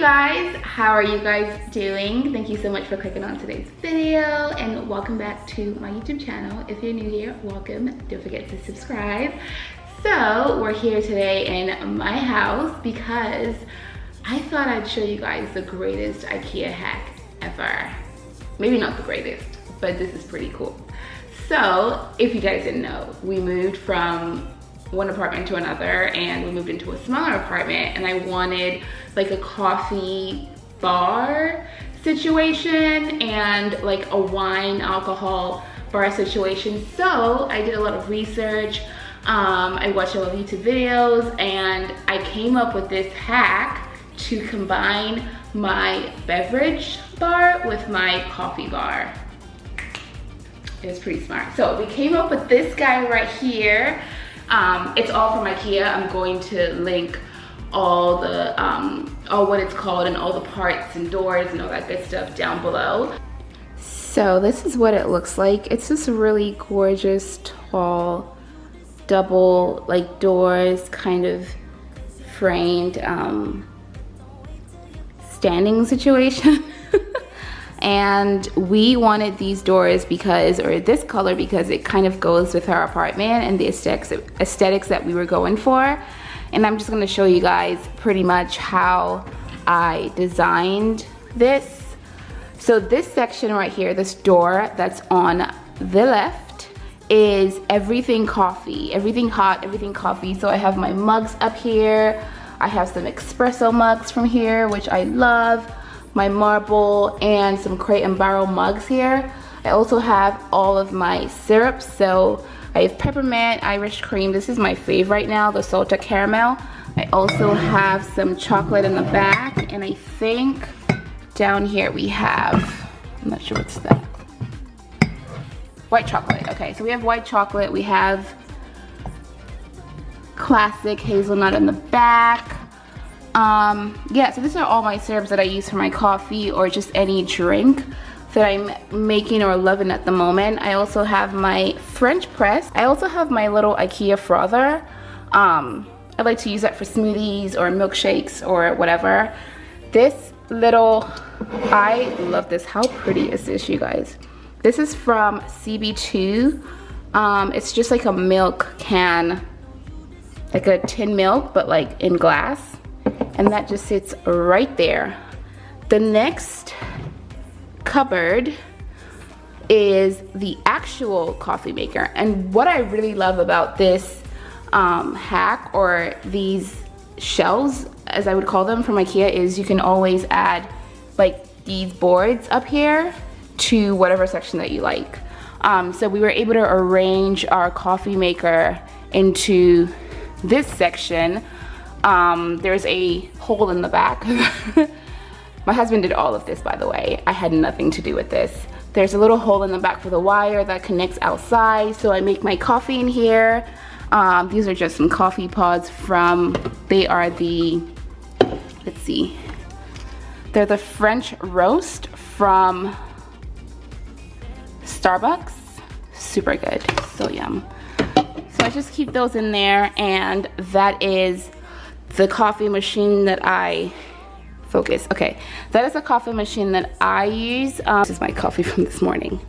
guys, how are you guys doing? Thank you so much for clicking on today's video and welcome back to my YouTube channel. If you're new here, welcome. Don't forget to subscribe. So we're here today in my house because I thought I'd show you guys the greatest IKEA hack ever. Maybe not the greatest, but this is pretty cool. So if you guys didn't know, we moved from one apartment to another and we moved into a smaller apartment, and I wanted like a coffee bar situation and like a wine alcohol bar situation. So I did a lot of research. I watched a lot of YouTube videos and I came up with this hack to combine my beverage bar with my coffee bar. It was pretty smart. So we came up with this guy right here. It's all from IKEA. I'm going to link all the all what it's called and all the parts and doors and all that good stuff down below. So this is what it looks like. It's this really gorgeous, tall, double like doors, kind of framed standing situation. And we wanted these doors because, or this color, because it kind of goes with our apartment and the aesthetics that we were going for. And I'm just gonna show you guys pretty much how I designed this. So this section right here, this door that's on the left, is everything coffee, everything hot, everything coffee. So I have my mugs up here. I have some espresso mugs from here, which I love. My marble and some Crate and Barrel mugs here. I also have all of my syrups. So I have peppermint, Irish cream. This is my fave right now, the salted caramel. I also have some chocolate in the back, and I think down here we have, I'm not sure what's that. White chocolate. Okay, so we have white chocolate. We have classic hazelnut in the back. Yeah, so these are all my syrups that I use for my coffee or just any drink that I'm making or loving at the moment. I also have my French press. I also have my little IKEA frother. I like to use that for smoothies or milkshakes or whatever. This little, I love this. How pretty is this, you guys? This is from CB2. It's just like a milk can, like a tin milk, but like in glass. And that just sits right there. The next cupboard is the actual coffee maker. And what I really love about this hack, or these shelves, as I would call them from IKEA, is you can always add like these boards up here to whatever section that you like. So we were able to arrange our coffee maker into this section. There's a hole in the back. My husband did all of this, by the way. I had nothing to do with this. There's a little hole in the back for the wire that connects outside, so I make my coffee in here. These are just some coffee pods from, they are the, let's see, they're the French roast from Starbucks. Super good, so yum. So I just keep those in there, and that is the coffee machine that I focus. Okay, that is a coffee machine that I use. This is my coffee from this morning.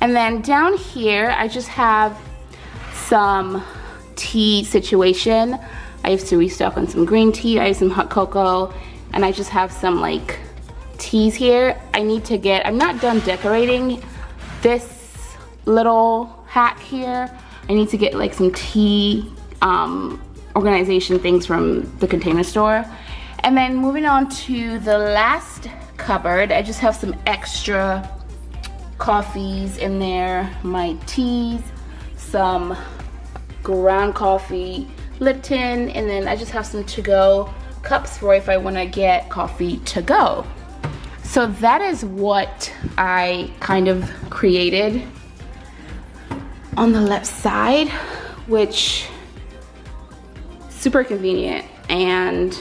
And then down here, I just have some tea situation. I used to restock on some green tea. I have some hot cocoa, and I just have some like teas here. I need to get, I'm not done decorating this little hack here. I need to get like some tea organization things from the Container Store. And then moving on to the last cupboard, I just have some extra coffees in there, my teas, some ground coffee, Lipton, and then I just have some to-go cups for if I want to get coffee to go. So that is what I kind of created on the left side, which super convenient and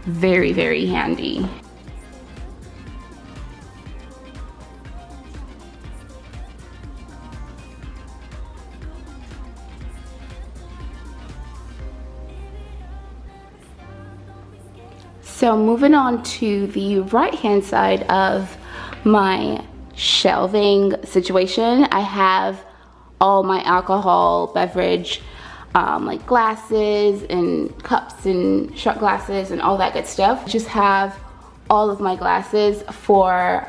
very, very handy. So moving on to the right hand side of my shelving situation, I have all my alcohol beverage like glasses and cups and shot glasses and all that good stuff. Just have all of my glasses for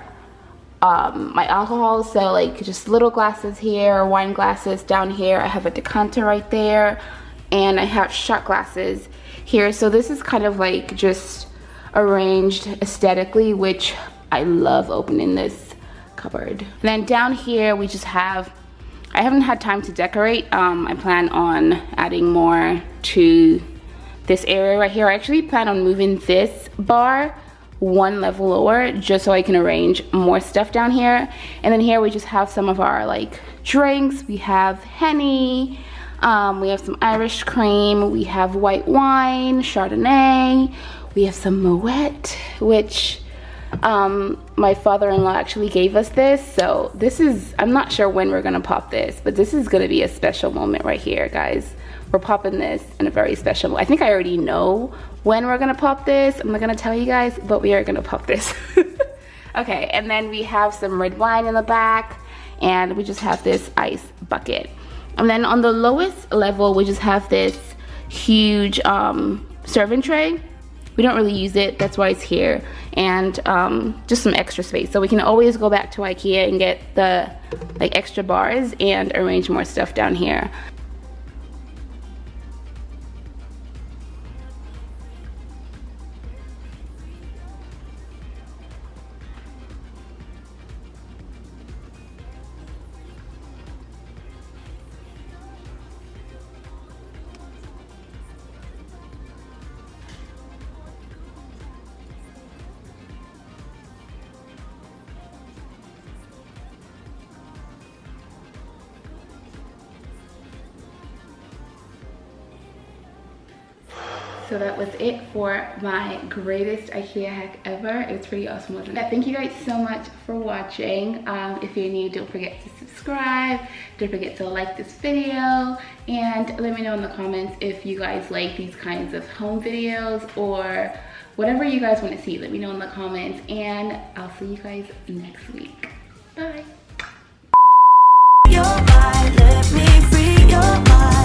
my alcohol, so like just little glasses here, wine glasses down here. I have a decanter right there, and I have shot glasses here. So this is kind of like just arranged aesthetically, which I love opening this cupboard. And then down here we just have, I haven't had time to decorate. I plan on adding more to this area right here. I actually plan on moving this bar one level lower just so I can arrange more stuff down here. And then here we just have some of our like drinks. We have Henny, we have some Irish cream, we have white wine, Chardonnay, we have some Moet, which my father-in-law actually gave us this. So this is, I'm not sure when we're gonna pop this, but this is gonna be a special moment right here, guys. We're popping this in a very special, I think I already know when we're gonna pop this. I'm not gonna tell you guys, but we are gonna pop this. Okay, and then we have some red wine in the back, and we just have this ice bucket. And then on the lowest level, we just have this huge serving tray. We don't really use it, that's why it's here. And just some extra space. So we can always go back to IKEA and get the like extra bars and arrange more stuff down here. So that was it for my greatest IKEA hack ever. It was pretty awesome, wasn't it? Thank you guys so much for watching. If you're new, don't forget to subscribe. Don't forget to like this video. And let me know in the comments if you guys like these kinds of home videos or whatever you guys want to see. Let me know in the comments. And I'll see you guys next week. Bye. Your mind, let me free your mind.